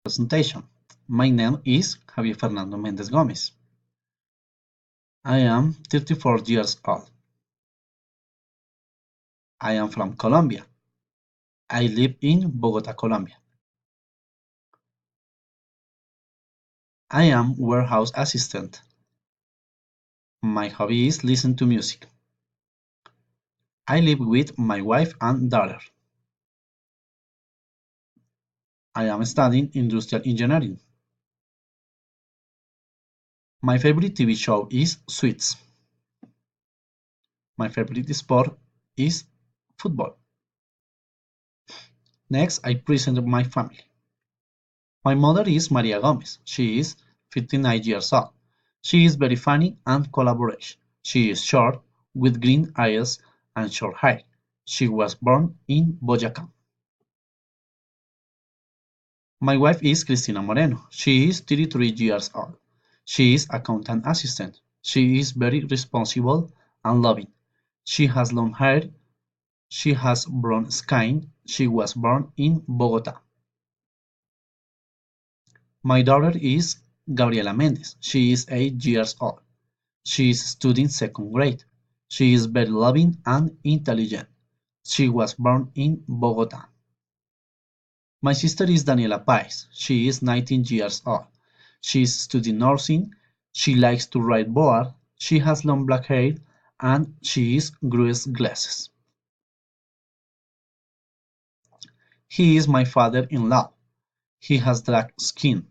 Presentation. My name is Javier Fernando Mendez Gomez. I am 34 years old. I am from Colombia. I live in Bogota, Colombia. I am warehouse assistant. My hobby is listen to music. I live with my wife and daughter. I am studying industrial engineering. My favorite TV show is Suits. My favorite sport is football. Next, I present my family. My mother is Maria Gomez. She is 59 years old. She is very funny and collaborative. She is short, with green eyes and short hair. She was born in Boyacá. My wife is Cristina Moreno. She is 33 years old. She is accountant assistant. She is very responsible and loving. She has long hair. She has brown skin. She was born in Bogotá. My daughter is Gabriela Mendez. She is 8 years old. She is studying second grade. She is very loving and intelligent. She was born in Bogotá. My sister is Daniela Páez. She is 19 years old. She is studying nursing. She likes to ride board. She has long black hair and she is wears glasses. He is my father-in-law. He has dark skin.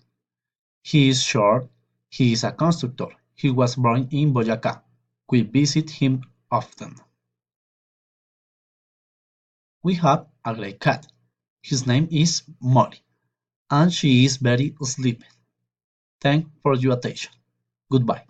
He is short. He is a constructor. He was born in Boyacá. We visit him often. We have a gray cat. His name is Molly, and she is very sleepy. Thanks for your attention. Goodbye.